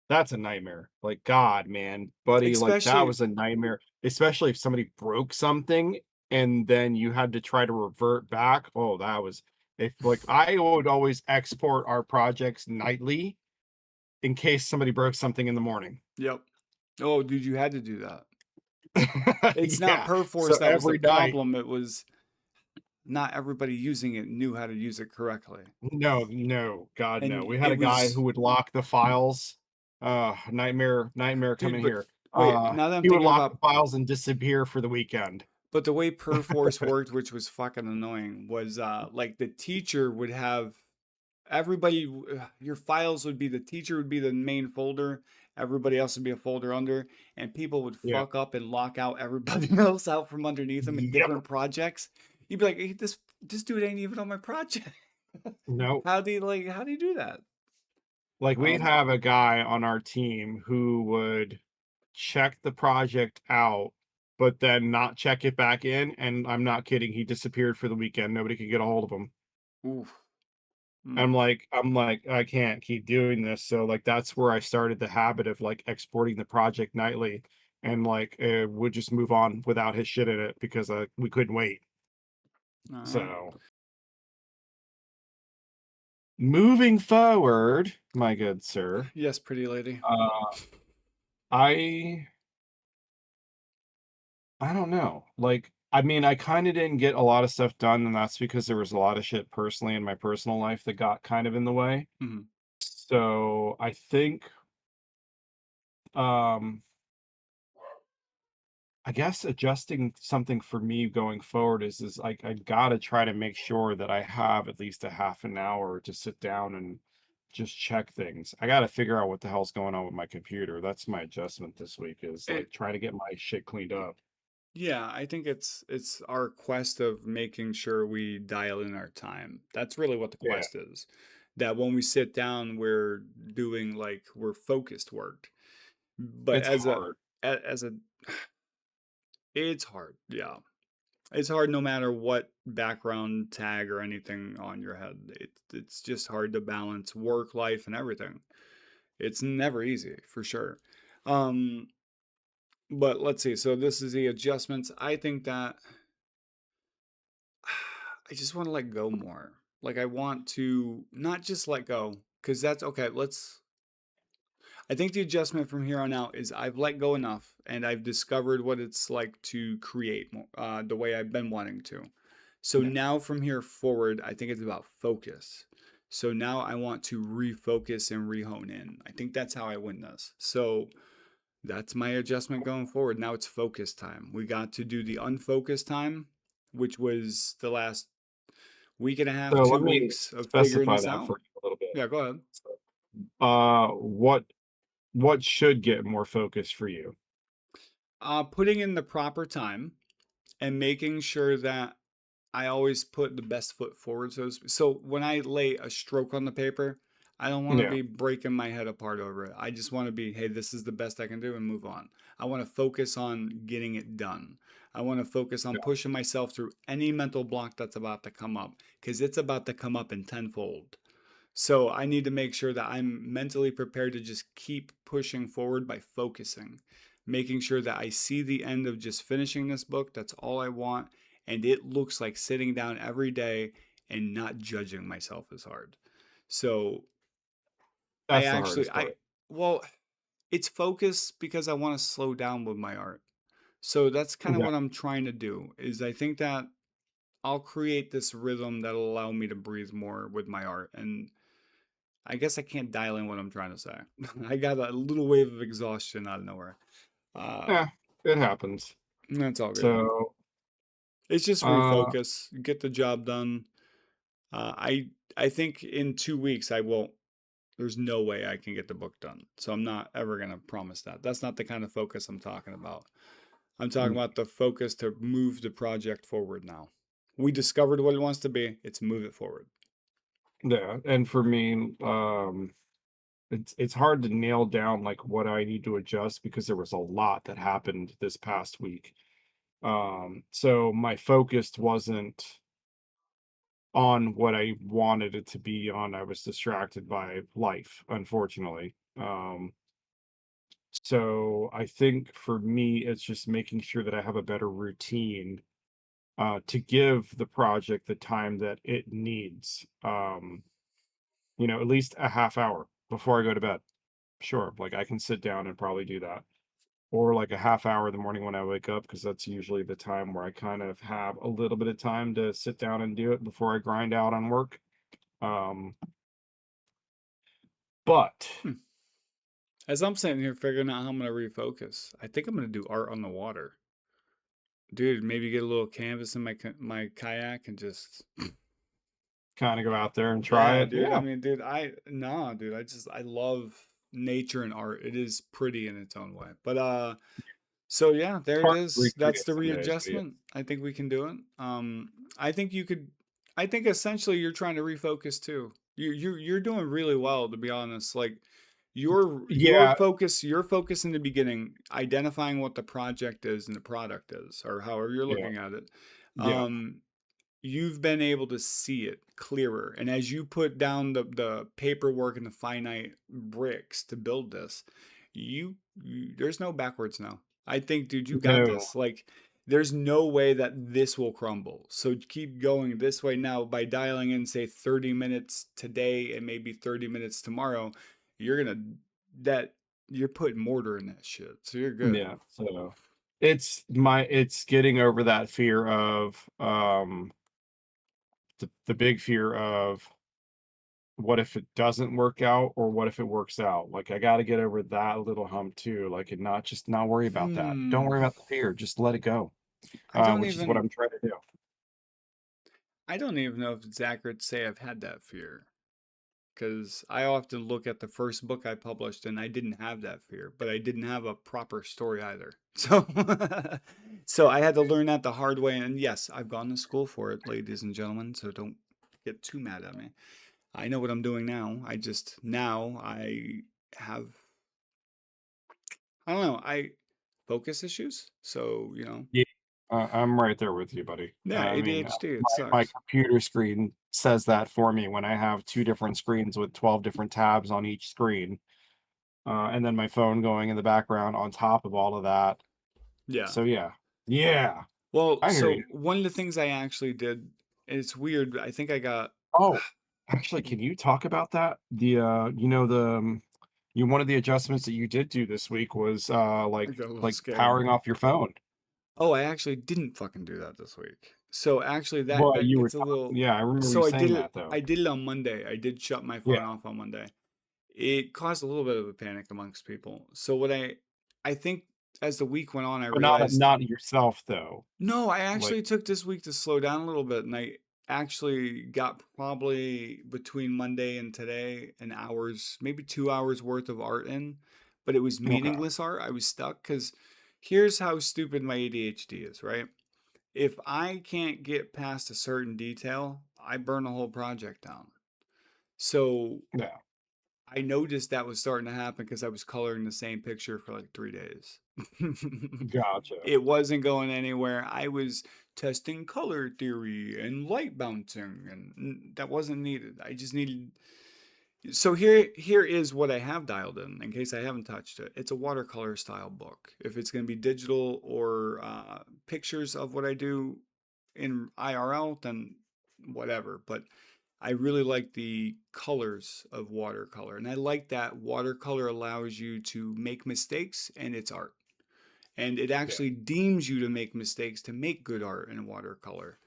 [SPEAKER 1] That's a nightmare. Like, God, man, buddy, like that
[SPEAKER 2] especially,
[SPEAKER 1] was a nightmare, especially if somebody broke something and then you had to try to revert back. Oh, that was if like I would always export our projects nightly in case somebody broke something in the morning.
[SPEAKER 2] yep. Oh, dude, you had to do that. It's not
[SPEAKER 1] Yeah. So
[SPEAKER 2] Perforce that was the
[SPEAKER 1] every night,
[SPEAKER 2] problem. It was not everybody using it knew how to use it correctly.
[SPEAKER 1] no, no, God, no.
[SPEAKER 2] And
[SPEAKER 1] We had
[SPEAKER 2] it
[SPEAKER 1] a guy who
[SPEAKER 2] was,
[SPEAKER 1] would lock the files. Nightmare, come
[SPEAKER 2] dude,
[SPEAKER 1] in
[SPEAKER 2] but
[SPEAKER 1] here.
[SPEAKER 2] wait, now that I'm
[SPEAKER 1] He would
[SPEAKER 2] thinking
[SPEAKER 1] lock the
[SPEAKER 2] about,
[SPEAKER 1] files and disappear for the weekend.
[SPEAKER 2] but the way Perforce worked, which was fucking annoying, was like the teacher would have everybody your files would be the teacher would be the main folder, everybody else would be a folder under, and people would
[SPEAKER 1] Yeah.
[SPEAKER 2] fuck up and lock out everybody else out from underneath them in
[SPEAKER 1] Yep.
[SPEAKER 2] different projects. You'd be like, hey, this dude ain't even on my project.
[SPEAKER 1] No.
[SPEAKER 2] How do you do that?
[SPEAKER 1] Like we'd
[SPEAKER 2] um
[SPEAKER 1] have a guy on our team who would check the project out, but then not check it back in. And I'm not kidding, he disappeared for the weekend. Nobody could get a hold of him.
[SPEAKER 2] Oof. Mm.
[SPEAKER 1] I'm like, I can't keep doing this. So like that's where I started the habit of like exporting the project nightly and like would just move on without his shit in it because we couldn't wait.
[SPEAKER 2] All right.
[SPEAKER 1] So moving forward, my good sir,
[SPEAKER 2] Yes, pretty lady.
[SPEAKER 1] uh I I don't know. Like, I mean, I kind of didn't get a lot of stuff done, and that's because there was a lot of shit personally in my personal life that got kind of in the way.
[SPEAKER 2] Mhm.
[SPEAKER 1] So I think um I guess adjusting something for me going forward is like I gotta try to make sure that I have at least a half an hour to sit down and just check things. I gotta figure out what the hell's going on with my computer. That's my adjustment this week is
[SPEAKER 2] It,
[SPEAKER 1] like trying to get my shit cleaned up.
[SPEAKER 2] yeah, I think it's our quest of making sure we dial in our time. That's really what the
[SPEAKER 1] Yeah,
[SPEAKER 2] quest is. That when we sit down, we're doing like we're focused work. But
[SPEAKER 1] it's hard.
[SPEAKER 2] as a it's hard. Yeah. It's hard no matter what background tag or anything on your head. It's just hard to balance work life and everything. It's never easy for sure. Um, but let's see. So this is the adjustments. I think that I just want to let go more. Like I want to not just let go because that's okay. I think the adjustment from here on out is I've let go enough and I've discovered what it's like to create more, the way I've been wanting to. So
[SPEAKER 1] Yeah.
[SPEAKER 2] now from here forward, I think it's about focus. So now I want to refocus and rehone in. I think that's how I win this. So that's my adjustment going forward. Now it's focus time. We got to do the unfocused time, which was the last week and a half,
[SPEAKER 1] So let
[SPEAKER 2] two
[SPEAKER 1] me
[SPEAKER 2] weeks of figuring
[SPEAKER 1] specify
[SPEAKER 2] this
[SPEAKER 1] that
[SPEAKER 2] out.
[SPEAKER 1] for you a little bit.
[SPEAKER 2] Yeah, go ahead.
[SPEAKER 1] What should get more focus for you?
[SPEAKER 2] Putting in the proper time and making sure that I always put the best foot forward. So when I lay a stroke on the paper, I don't want to
[SPEAKER 1] Yeah,
[SPEAKER 2] be breaking my head apart over it. I just want to be, hey, this is the best I can do and move on. I want to focus on getting it done. I want to focus on
[SPEAKER 1] yeah,
[SPEAKER 2] pushing myself through any mental block that's about to come up because it's about to come up in tenfold. So I need to make sure that I'm mentally prepared to just keep pushing forward by focusing, making sure that I see the end of just finishing this book. That's all I want. And it looks like sitting down every day and not judging myself as hard. So I
[SPEAKER 1] that's the
[SPEAKER 2] actually,
[SPEAKER 1] hardest part.
[SPEAKER 2] well, it's focus because I want to slow down with my art. So that's kind of
[SPEAKER 1] Yeah,
[SPEAKER 2] what I'm trying to do is I think that I'll create this rhythm that'll allow me to breathe more with my art. And I guess I can't dial in what I'm trying to say. I got a little wave of exhaustion out of nowhere. Uh,
[SPEAKER 1] yeah, it happens.
[SPEAKER 2] that's all good.
[SPEAKER 1] So,
[SPEAKER 2] It's just
[SPEAKER 1] uh,
[SPEAKER 2] refocus, get the job done. I think in 2 weeks I won't. There's no way I can get the book done. So I'm not ever gonna promise that. That's not the kind of focus I'm talking about. I'm talking
[SPEAKER 1] mm,
[SPEAKER 2] about the focus to move the project forward now. We discovered what it wants to be. It's move it forward.
[SPEAKER 1] yeah, and for me, it's hard to nail down like what I need to adjust because there was a lot that happened this past week. So my focus wasn't on what I wanted it to be on. I was distracted by life, unfortunately. So I think for me, it's just making sure that I have a better routine to give the project the time that it needs. At least a half hour before I go to bed. Sure, like I can sit down and probably do that. Or like a half hour in the morning when I wake up, because that's usually the time where I kind of have a little bit of time to sit down and do it before I grind out on work. Um, but
[SPEAKER 2] Hmm. As I'm sitting here figuring out how I'm gonna refocus, I think I'm gonna do art on the water. Dude, maybe get a little canvas in my kayak and just
[SPEAKER 1] kind of go out there and try
[SPEAKER 2] yeah,
[SPEAKER 1] it.
[SPEAKER 2] dude. I
[SPEAKER 1] Yeah,
[SPEAKER 2] mean, dude, dude. I love nature and art. It is pretty in its own way. But so yeah,
[SPEAKER 1] it's
[SPEAKER 2] there it
[SPEAKER 1] hard to
[SPEAKER 2] is. That's
[SPEAKER 1] recreate
[SPEAKER 2] the
[SPEAKER 1] some days, but yeah.
[SPEAKER 2] readjustment. I think we can do it. I think you could. I think essentially you're trying to refocus too. You're doing really well, to be honest. Like
[SPEAKER 1] Yeah,
[SPEAKER 2] your focus in the beginning, identifying what the project is and the product is, or however you're
[SPEAKER 1] yeah,
[SPEAKER 2] looking at it.
[SPEAKER 1] yeah.
[SPEAKER 2] Um, you've been able to see it clearer. And as you put down the paperwork and the finite bricks to build this, there's no backwards now. I think, dude, you got
[SPEAKER 1] No,
[SPEAKER 2] this. Like, there's no way that this will crumble. So keep going this way now by dialing in, say, 30 minutes today and maybe 30 minutes tomorrow. You're gonna that you're putting mortar in that shit. So you're good.
[SPEAKER 1] yeah. So it's getting over that fear of the big fear of what if it doesn't work out, or what if it works out? Like, I got to get over that little hump too. Like, and not just not worry about that. Don't
[SPEAKER 2] Hmm.
[SPEAKER 1] worry about the fear. Just let it go.
[SPEAKER 2] I don't
[SPEAKER 1] Which is what
[SPEAKER 2] even
[SPEAKER 1] I'm trying to do.
[SPEAKER 2] I don't even know if it's accurate to say I've had that fear. Because I often look at the first book I published and I didn't have that fear, but I didn't have a proper story either. So, so I had to learn that the hard way. And yes, I've gone to school for it, ladies and gentlemen. So don't get too mad at me. I know what I'm doing now. Now I have, I don't know, I focus issues. So,
[SPEAKER 1] Yeah, I'm right there with you, buddy.
[SPEAKER 2] yeah,
[SPEAKER 1] I mean,
[SPEAKER 2] ADHD, it
[SPEAKER 1] my
[SPEAKER 2] sucks.
[SPEAKER 1] computer screen says that for me when I have two different screens with 12 different tabs on each screen, and then my phone going in the background on top of all of that.
[SPEAKER 2] Yeah.
[SPEAKER 1] So yeah, yeah,
[SPEAKER 2] Well,
[SPEAKER 1] I hear you.
[SPEAKER 2] so one of the things I actually did, it's weird. I think I got,
[SPEAKER 1] Oh, actually, can you talk about that? One of the adjustments that you did do this week was
[SPEAKER 2] I got a little
[SPEAKER 1] like
[SPEAKER 2] scared.
[SPEAKER 1] powering off your phone.
[SPEAKER 2] Oh, I actually didn't fucking do that this week. So actually that
[SPEAKER 1] Well,
[SPEAKER 2] that
[SPEAKER 1] you were
[SPEAKER 2] gets a little
[SPEAKER 1] yeah, I remember you
[SPEAKER 2] so
[SPEAKER 1] saying that though.
[SPEAKER 2] I did it on Monday. I did shut my
[SPEAKER 1] Yeah,
[SPEAKER 2] phone off on Monday. It caused a little bit of a panic amongst people. So I think as the week went on I
[SPEAKER 1] but not
[SPEAKER 2] realized
[SPEAKER 1] not yourself though.
[SPEAKER 2] no, I
[SPEAKER 1] Like,
[SPEAKER 2] actually took this week to slow down a little bit and I actually got probably between Monday and today an hour's maybe 2 hours worth of art in, but it was
[SPEAKER 1] okay,
[SPEAKER 2] meaningless art. I was stuck cuz here's how stupid my ADHD is, right? If I can't get past a certain detail, I burn the whole project down. So
[SPEAKER 1] yeah,
[SPEAKER 2] I noticed that was starting to happen because I was coloring the same picture for like 3 days.
[SPEAKER 1] gotcha.
[SPEAKER 2] It wasn't going anywhere. I was testing color theory and light bouncing, and that wasn't needed. I just needed. So here is what I have dialed in case I haven't touched it. It's a watercolor style book. If it's going to be digital or pictures of what I do in IRL, then whatever. But I really like the colors of watercolor. And I like that watercolor allows you to make mistakes and it's art. And it
[SPEAKER 1] Yeah,
[SPEAKER 2] actually deems you to make mistakes to make good art in watercolor.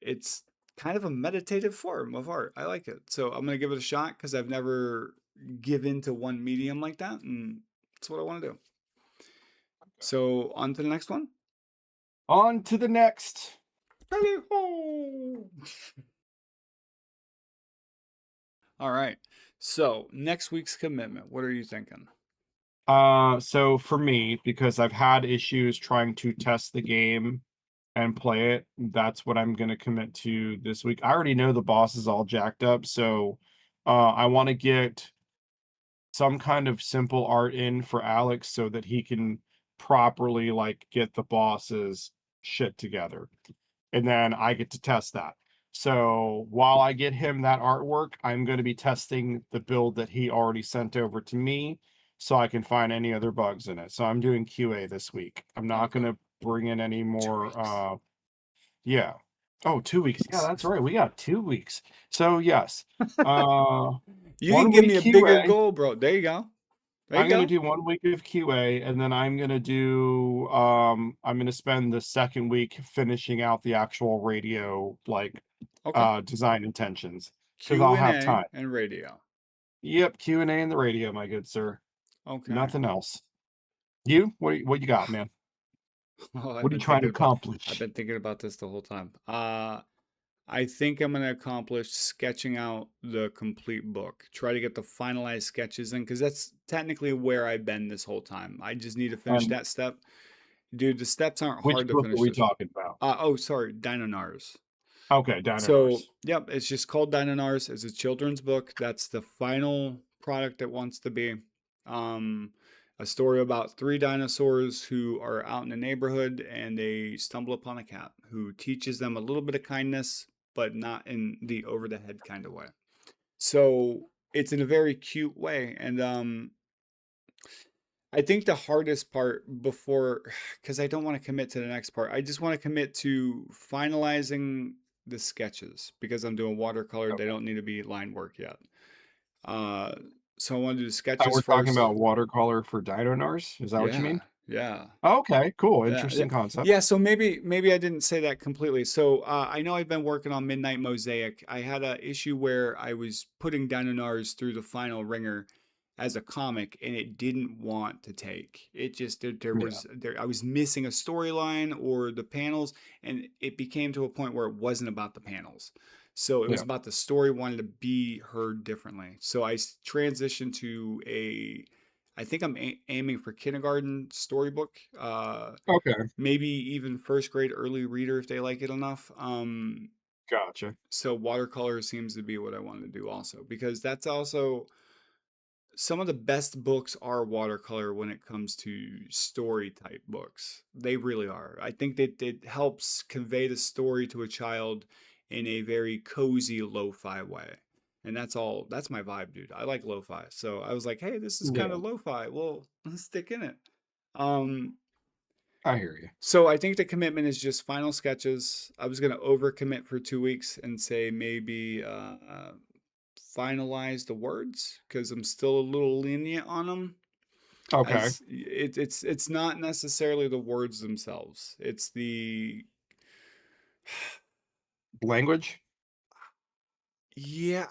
[SPEAKER 2] It's kind of a meditative form of art. I like it. So I'm going to give it a shot because I've never given to one medium like that. And that's what I want to do.
[SPEAKER 1] okay.
[SPEAKER 2] So on to the next one.
[SPEAKER 1] On to the next.
[SPEAKER 2] Tally-ho! All right. So next week's commitment. What are you thinking?
[SPEAKER 1] So for me, because I've had issues trying to test the game and play it, that's what I'm gonna commit to this week. I already know the boss is all jacked up, so I want to get some kind of simple art in for Alex so that he can properly like get the boss's shit together. And then I get to test that. So while I get him that artwork, I'm going to be testing the build that he already sent over to me so I can find any other bugs in it. So I'm doing QA this week. I'm not going
[SPEAKER 2] Okay.
[SPEAKER 1] to bring in any
[SPEAKER 2] 2 weeks.
[SPEAKER 1] more yeah. Oh, 2 weeks. Yeah, that's right. We got 2 weeks. So yes. Uh
[SPEAKER 2] You can
[SPEAKER 1] one
[SPEAKER 2] give
[SPEAKER 1] week
[SPEAKER 2] me a bigger
[SPEAKER 1] QA.
[SPEAKER 2] goal, bro. There you go. There you
[SPEAKER 1] I'm gonna
[SPEAKER 2] go.
[SPEAKER 1] do 1 week of QA, and then I'm gonna spend the second week finishing out the actual radio, like,
[SPEAKER 2] Okay.
[SPEAKER 1] design intentions, because
[SPEAKER 2] Q
[SPEAKER 1] I'll
[SPEAKER 2] and
[SPEAKER 1] have
[SPEAKER 2] A
[SPEAKER 1] time.
[SPEAKER 2] and radio.
[SPEAKER 1] Yep, Q&A and the radio, my good sir.
[SPEAKER 2] Okay.
[SPEAKER 1] Nothing else. You? What you got, man?
[SPEAKER 2] Oh,
[SPEAKER 1] What are you trying to
[SPEAKER 2] I've
[SPEAKER 1] accomplish?
[SPEAKER 2] been thinking about this the whole time. I think I'm gonna accomplish sketching out the complete book. Try to get the finalized sketches in, because that's technically where I've been this whole time. I just need to finish
[SPEAKER 1] And
[SPEAKER 2] that step. Dude, the steps aren't
[SPEAKER 1] which
[SPEAKER 2] hard to
[SPEAKER 1] book are
[SPEAKER 2] finish
[SPEAKER 1] we
[SPEAKER 2] this.
[SPEAKER 1] talking about?
[SPEAKER 2] Oh, sorry, Dino Nars.
[SPEAKER 1] Okay, Dino
[SPEAKER 2] So,
[SPEAKER 1] Nurse.
[SPEAKER 2] yep, it's just called Dino-Nars. It's a children's book. That's the final product it wants to be. Um, a story about three dinosaurs who are out in the neighborhood and they stumble upon a cat who teaches them a little bit of kindness, but not in the over the head kind of way. So it's in a very cute way. And I think the hardest part before, because I don't want to commit to the next part, I just want to commit to finalizing the sketches because I'm doing watercolor. They
[SPEAKER 1] Okay.
[SPEAKER 2] don't need to be line work yet. Uh, so I want to do the
[SPEAKER 1] Oh,
[SPEAKER 2] sketches
[SPEAKER 1] we're talking
[SPEAKER 2] first.
[SPEAKER 1] about watercolor for Dino Nurse? Is that what you
[SPEAKER 2] Yeah,
[SPEAKER 1] mean?
[SPEAKER 2] Yeah.
[SPEAKER 1] Okay, cool.
[SPEAKER 2] Yeah, yeah,
[SPEAKER 1] Interesting concept.
[SPEAKER 2] yeah. So maybe I didn't say that completely. So I know I've been working on Midnight Mosaic. I had a issue where I was putting Deinonychus through the final ringer as a comic, and it didn't want to take. It just
[SPEAKER 1] Yeah.
[SPEAKER 2] I was missing a storyline or the panels, and it became to a point where it wasn't about the panels. So it was
[SPEAKER 1] Yeah.
[SPEAKER 2] about the story wanted to be heard differently. So transitioned to a I think I'm aiming for kindergarten storybook.
[SPEAKER 1] Okay.
[SPEAKER 2] Maybe even first grade early reader if they like it enough.
[SPEAKER 1] Gotcha.
[SPEAKER 2] So watercolor seems to be what I want to do also because that's also some of the best books are watercolor when it comes to story type books. They really are. I think that it helps convey the story to a child in a very cozy lo-fi way. And that's my vibe, dude. I like lo-fi. So I was like, hey, this is kind
[SPEAKER 1] Yeah.
[SPEAKER 2] of lo-fi. Well, let's stick in it. Um,
[SPEAKER 1] I hear you.
[SPEAKER 2] So I think the commitment is just final sketches. I was gonna overcommit for 2 weeks and say maybe finalize the words because I'm still a little lenient on them.
[SPEAKER 1] Okay.
[SPEAKER 2] As it's not necessarily the words themselves. It's the
[SPEAKER 1] Language?
[SPEAKER 2] yeah.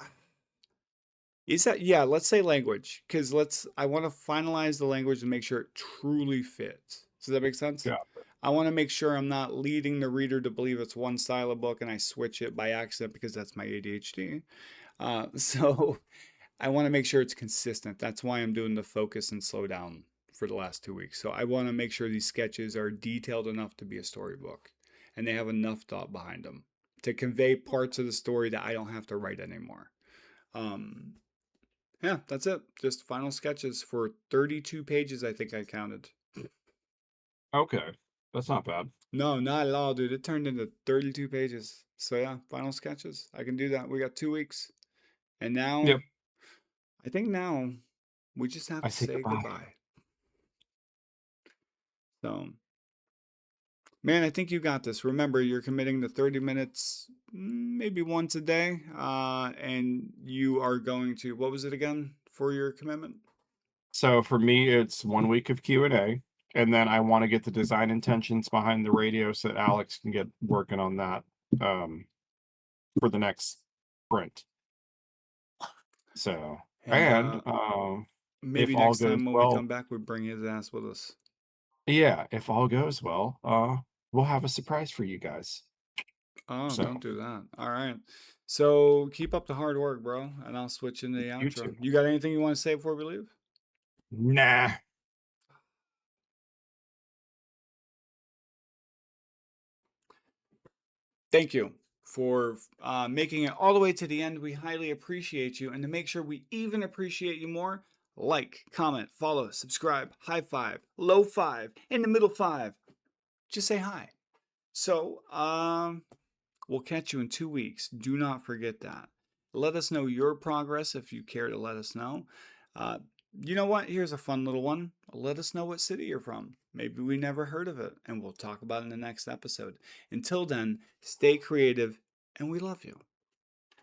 [SPEAKER 2] Is that yeah, let's say language because I want to finalize the language and make sure it truly fits. Does that make sense?
[SPEAKER 1] Yeah.
[SPEAKER 2] I want to make sure I'm not leading the reader to believe it's one style of book and I switch it by accident because that's my ADHD. So I want to make sure it's consistent. That's why I'm doing the focus and slow down for the last 2 weeks. So I want to make sure these sketches are detailed enough to be a storybook and they have enough thought behind them to convey parts of the story that I don't have to write anymore. Um, yeah, that's it. Just final sketches for 32 pages, I think I counted.
[SPEAKER 1] Okay. That's not bad.
[SPEAKER 2] No, not at all, dude. It turned into 32 pages. So yeah, final sketches. I can do that. We got 2 weeks. And now,
[SPEAKER 1] Yep.
[SPEAKER 2] I think now we just have
[SPEAKER 1] I
[SPEAKER 2] to
[SPEAKER 1] say
[SPEAKER 2] say
[SPEAKER 1] goodbye.
[SPEAKER 2] goodbye. So, man, I think you got this. Remember, you're committing to 30 minutes, maybe once a day. And you are going to, what was it again for your commitment?
[SPEAKER 1] So for me, it's 1 week of Q&A, and then I want to get the design intentions behind the radio so that Alex can get working on that um, for the next sprint. So,
[SPEAKER 2] And
[SPEAKER 1] and if
[SPEAKER 2] maybe
[SPEAKER 1] all
[SPEAKER 2] next
[SPEAKER 1] goes
[SPEAKER 2] time when we
[SPEAKER 1] well,
[SPEAKER 2] come back, we bring his ass with us.
[SPEAKER 1] yeah, if all goes well, we'll have a surprise for you guys.
[SPEAKER 2] Oh, don't
[SPEAKER 1] So,
[SPEAKER 2] do that. All right. So keep up the hard work, bro, and I'll switch into the
[SPEAKER 1] you too.
[SPEAKER 2] outro. You got anything you want to say before we leave?
[SPEAKER 1] Nah.
[SPEAKER 2] Thank you for making it all the way to the end. We highly appreciate you. And to make sure we even appreciate you more, like, comment, follow, subscribe, high five, low five, in the middle five. Just say hi. So, we'll catch you in 2 weeks. Do not forget that. Let us know your progress if you care to let us know. Uh, you know what? Here's a fun little one. Let us know what city you're from. Maybe we never heard of it, and we'll talk about it in the next episode. Until then, stay creative, and we love you.